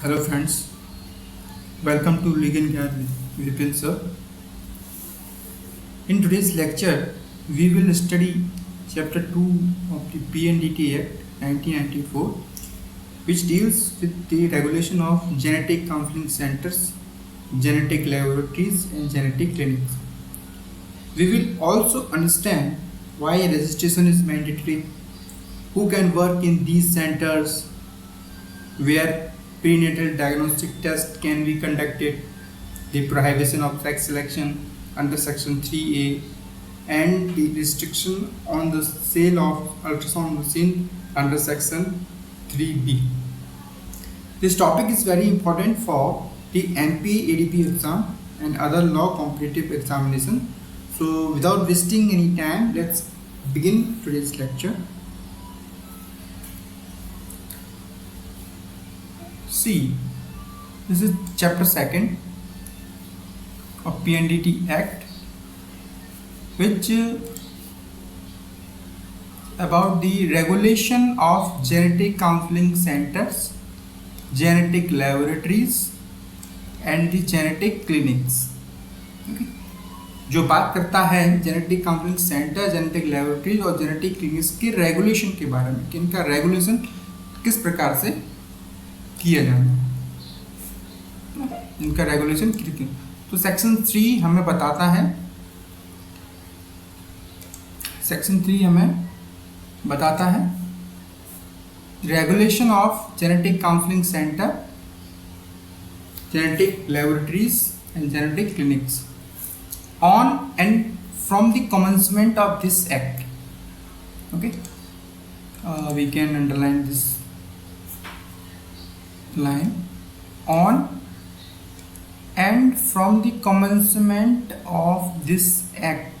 Hello friends, welcome to Legal Gyan with Vipin sir. In today's lecture, we will study chapter 2 of the PNDT Act 1994, which deals with the regulation of genetic counseling centers, genetic laboratories and genetic clinics. We will also understand why registration is mandatory, who can work in these centers, where prenatal diagnostic tests can be conducted, the prohibition of sex selection under section 3A, and the restriction on the sale of ultrasound machine under section 3B. This topic is very important for the MP ADP exam and other law competitive examination. So without wasting any time, let's begin today's lecture. See, this is chapter 2nd of PNDT Act, which about the regulation of genetic counseling centers, genetic laboratories and the genetic clinics. Okay? जो बात करता है genetic counselling centre, genetic laboratories और genetic clinics के regulation के बारे में कि इनका रेगुलेशन किस प्रकार से किया जाना, इनका रेगुलेशन किया। तो सेक्शन 3 हमें बताता है, सेक्शन 3 हमें बताता है regulation of genetic counselling centre, genetic laboratories and genetic clinics on and from the commencement of this act. Okay, we can underline this line, on and from the commencement of this act,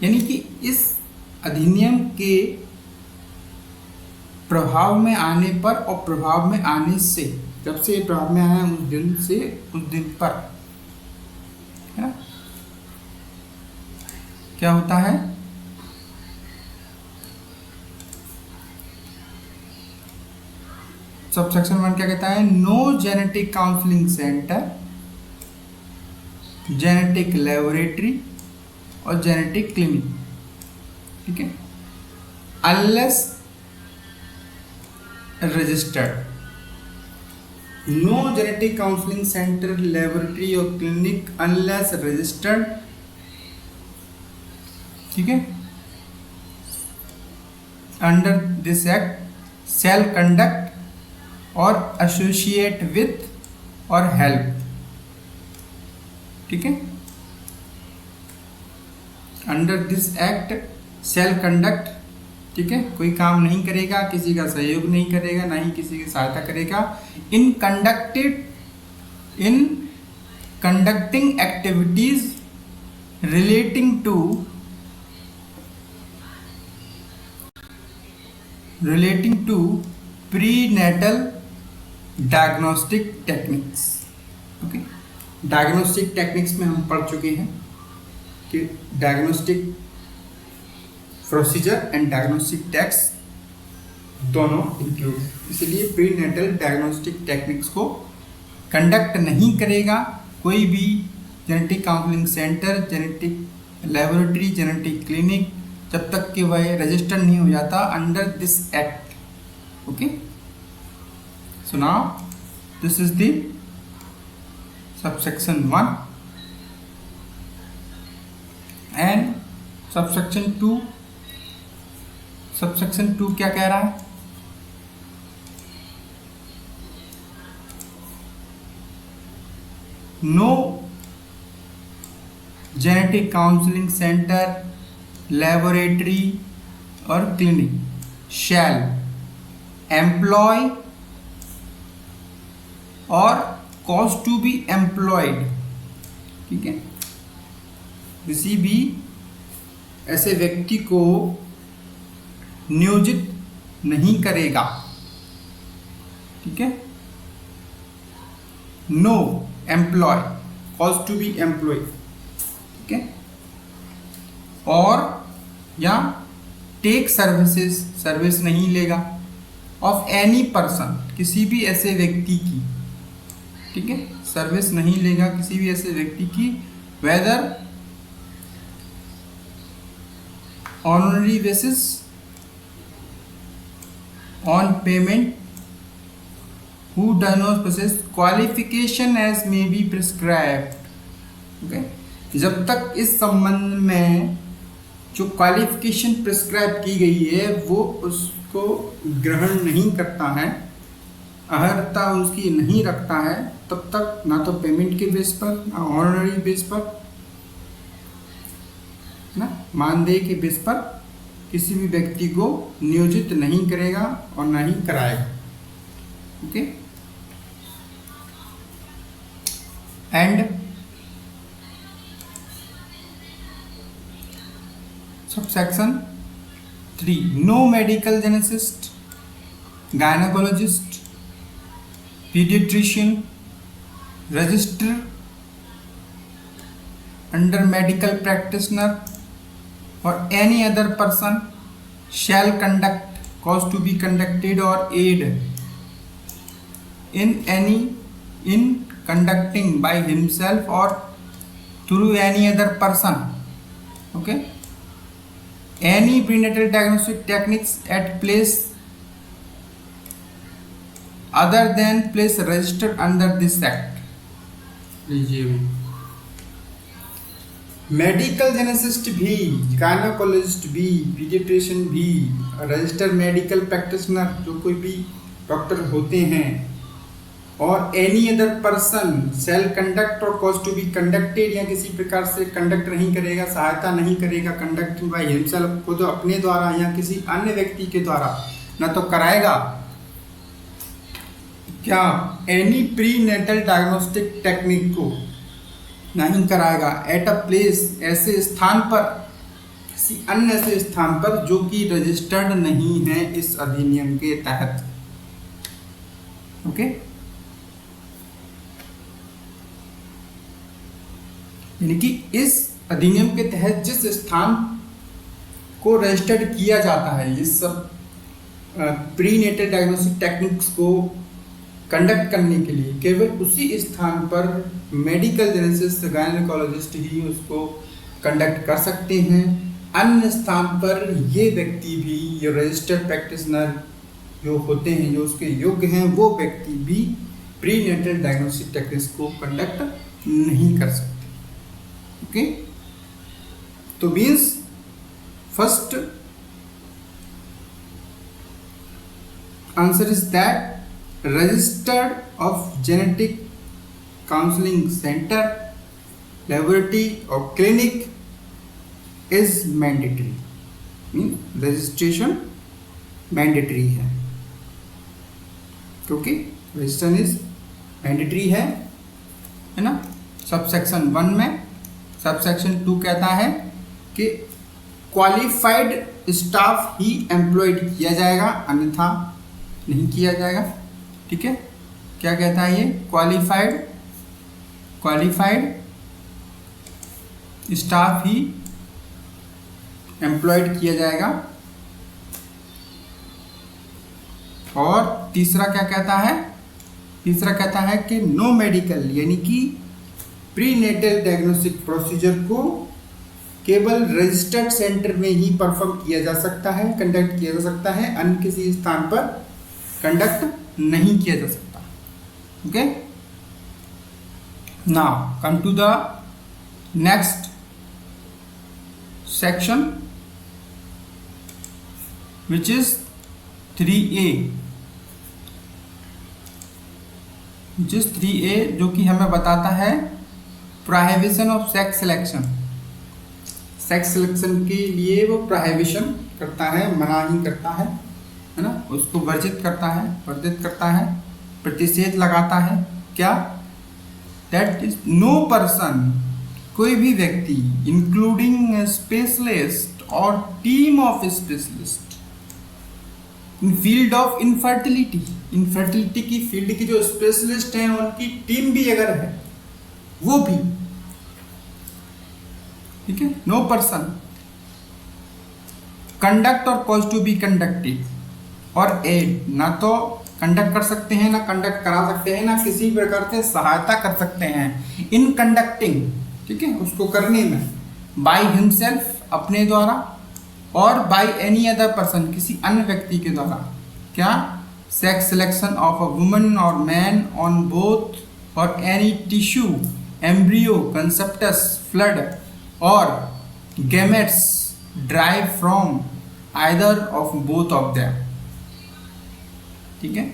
यानी कि इस अधिनियम के प्रभाव में आने पर और प्रभाव में आने से, जब से प्रभाव में आया उस दिन से उस दिन पर, है ना, क्या होता है, सबसेक्शन 1 क्या कहता है, no genetic counselling centre, genetic laboratory और जेनेटिक क्लिनिक, ठीक है, unless registered, no genetic counselling centre, laboratory और क्लिनिक अनलेस रजिस्टर्ड, ठीक है, under this act shall conduct और एसोसिएट विथ और हेल्प, ठीक है, under this act shall conduct, ठीक है, कोई काम नहीं करेगा, किसी का सहयोग नहीं करेगा, ना ही किसी की सहायता करेगा, in conducting activities relating to prenatal diagnostic techniques. Okay, diagnostic techniques में हम पढ़ चुके हैं कि diagnostic procedure and diagnostic text दोनों इंक्लूड, इसलिए प्रीनेटल डायग्नोस्टिक टेक्निक्स को कंडक्ट नहीं करेगा कोई भी genetic counselling centre, genetic laboratory, genetic clinic, जब तक कि वह रजिस्टर नहीं हो जाता under this act. Okay, so now this is the subsection 1 and subsection 2। Subsection 2 क्या कह रहा है, no genetic counselling centre, laboratory और क्लिनिक शैल एम्प्लॉय और कॉज टू बी एम्प्लॉयड, ठीक है, किसी भी ऐसे व्यक्ति को नियोजित नहीं करेगा, ठीक है, no employ, cause to be employ, ठीक है, और या टेक सर्विस नहीं लेगा ऑफ एनी पर्सन, किसी भी ऐसे व्यक्ति की, ठीक है, सर्विस नहीं लेगा किसी भी ऐसे व्यक्ति की, whether honorary basis, on payment, who does not possess qualification as may be prescribed. Okay? जब तक इस संबंध में जो क्वालिफिकेशन प्रिस्क्राइब की गई है वो उसको ग्रहण नहीं करता है, अर्हता उसकी नहीं रखता है, तब तक ना तो पेमेंट के बेस पर, ना ऑनरी बेस पर, ना मानदेय के बेस पर किसी भी व्यक्ति को नियोजित नहीं करेगा और ना ही कराएगा। Okay, and subsection 3, no medical geneticist, gynaecologist, paediatrician, register under medical practitioner or any other person shall conduct, cause to be conducted or aid in conducting by himself or through any other person, okay, any prenatal diagnostic techniques at place other than place registered under this act. लीजिए, medical geneticist भी, gynaecologist भी, paediatrician भी, registered medical practitioner जो कोई भी doctor होते हैं, और any other person shall conduct और कॉज टू बी कंडक्टेड, या किसी प्रकार से कंडक्ट नहीं करेगा, सहायता नहीं करेगा, कंडक्टिंग बाय हिमसेल्फ, खुद अपने द्वारा या किसी अन्य व्यक्ति के द्वारा, न तो कराएगा क्या any prenatal diagnostic technique को नहीं कराएगा एट अ प्लेस, ऐसे स्थान पर, किसी अन्य ऐसे स्थान पर जो कि रजिस्टर्ड नहीं है इस अधिनियम के तहत। ओके, यानी कि इस अधिनियम के तहत जिस स्थान को रजिस्टर्ड किया जाता है, ये सब प्री नेटल डायग्नोस्टिक टेक्निक्स को कंडक्ट करने के लिए, केवल उसी स्थान पर मेडिकल जेनेसिस्ट, गायनेकोलॉजिस्ट ही उसको कंडक्ट कर सकते हैं। अन्य स्थान पर ये व्यक्ति भी, ये रजिस्टर्ड प्रैक्टिशनर जो होते हैं, जो उसके योग्य हैं, वो व्यक्ति भी प्री नेटल डायग्नोस्टिक टेक्निक्स को कंडक्ट नहीं कर सकते। ओके, तो means first answer is that registered of genetic counseling center, laboratory or clinic is mandatory, means registration mandatory है, क्योंकि registration is mandatory है ना। सबसेक्शन 1 में, सबसेक्शन 2 कहता है कि क्वालिफाइड स्टाफ ही एम्प्लॉयड किया जाएगा, अन्यथा नहीं किया जाएगा। ठीक है, क्या कहता है ये, क्वालिफाइड स्टाफ ही एम्प्लॉयड किया जाएगा। और तीसरा क्या कहता है, तीसरा कहता है कि नो मेडिकल, यानी कि प्री नेटल डायग्नोस्टिक प्रोसीजर को केवल रजिस्टर्ड सेंटर में ही परफॉर्म किया जा सकता है, कंडक्ट किया जा सकता है, अन्य किसी स्थान पर कंडक्ट नहीं किया जा सकता। Okay, now come to the next section which is 3A, जिस 3A जो कि हमें बताता है prohibition of sex selection. Sex selection के लिए वो प्रोहिबिशन करता है, मनाही करता है ना, उसको वर्जित करता है, वर्जित करता है, प्रतिषेध लगाता है। क्या, दैट इज नो पर्सन, कोई भी व्यक्ति, इंक्लूडिंग स्पेशलिस्ट और team of specialist in field of infertility, infertility की फील्ड की जो स्पेशलिस्ट हैं उनकी टीम भी अगर है, वो भी, ठीक है, नो पर्सन कंडक्ट और कॉज टू बी कंडक्टेड और एड, ना तो कंडक्ट कर सकते हैं, ना कंडक्ट करा सकते हैं, ना किसी प्रकार से सहायता कर सकते हैं इन कंडक्टिंग, ठीक है, उसको करने में, बाय हिमसेल्फ अपने द्वारा, और बाय एनी अदर पर्सन किसी अन्य व्यक्ति के द्वारा, क्या, sex selection of a woman और मैन ऑन बोथ और एनी टिश्यू, एम्ब्रियो, कंसेप्टस, फ्लड और gametes drive from either of both of them, ठीक है,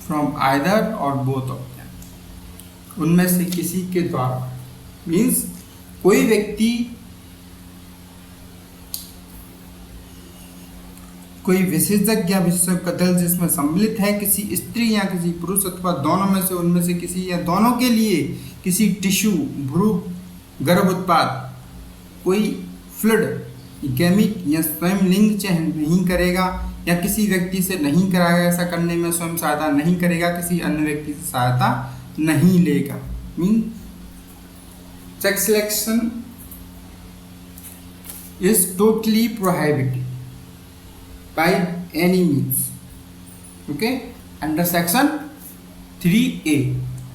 फ्रॉम आइदर और बोथ ऑफ देम, उनमें से किसी के द्वारा, मीन्स कोई व्यक्ति, कोई विशेषज्ञ या विशेषज्ञ दल जिसमें सम्मिलित है किसी स्त्री या किसी पुरुष अथवा दोनों में से, उनमें से किसी या दोनों के लिए किसी टिश्यू, भ्रूण, गर्भ उत्पाद, कोई फ्लूइड, गैमीट या स्वयं लिंग चयन नहीं करेगा या किसी व्यक्ति से नहीं कराएगा, ऐसा करने में स्वयं सहायता नहीं करेगा, किसी अन्य व्यक्ति से सहायता नहीं लेगा। Mean sex selection is totally prohibited by any means, okay, under section 3A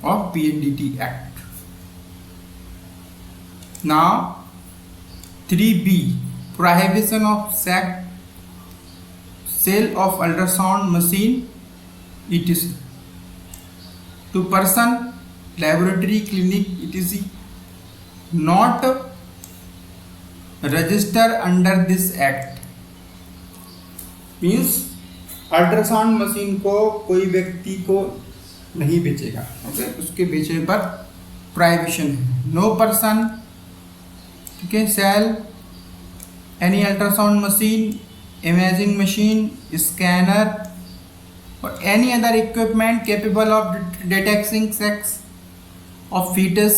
of PNDT Act. Now 3B, prohibition of sale of ultrasound machine etc. to person, laboratory, clinic etc. not registered under this act. Means ultrasound machine को कोई व्यक्ति को नहीं बेचेगा, okay, उसके बेचने पर prohibition है। नो पर्सन, ठीक है, sell any ultrasound machine, imaging machine, scanner और any other equipment capable of detecting sex of foetus,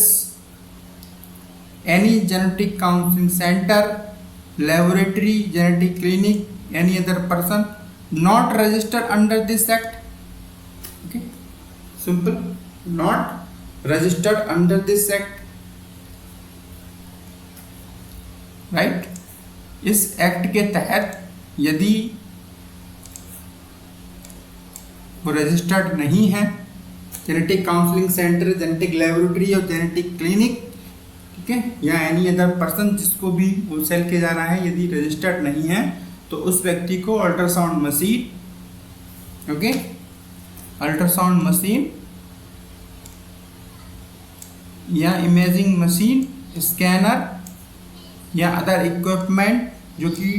any genetic counselling centre, laboratory, genetic clinic, any other person not registered under this act, okay, simple, not registered under this act, right। इस act के तहत यदि वो registered नहीं है, genetic counselling centre, genetic laboratory और genetic clinic, ठीक है, या एनी अदर पर्सन जिसको भी वो सेल किया जा रहा है, यदि रजिस्टर्ड नहीं है तो उस व्यक्ति को ultrasound machine, okay, ultrasound machine या इमेजिंग मशीन, स्कैनर या अदर इक्विपमेंट जो कि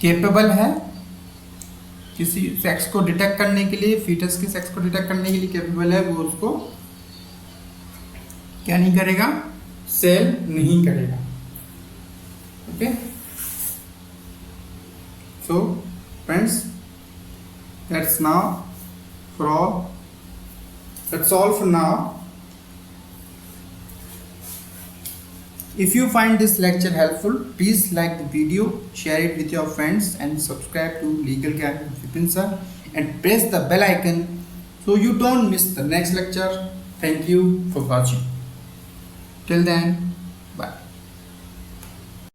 केपेबल है किसी सेक्स को डिटेक्ट करने के लिए, फीटस के सेक्स को डिटेक्ट करने के लिए केपेबल है, वो उसको क्या नहीं करेगा, सेल नहीं करेगा, okay. So friends, that's all for now. If you find this lecture helpful, please like the video, share it with your friends and subscribe to Legal Gyan with Vipin sir and press the bell icon so you don't miss the next lecture. Thank you for watching. Till then,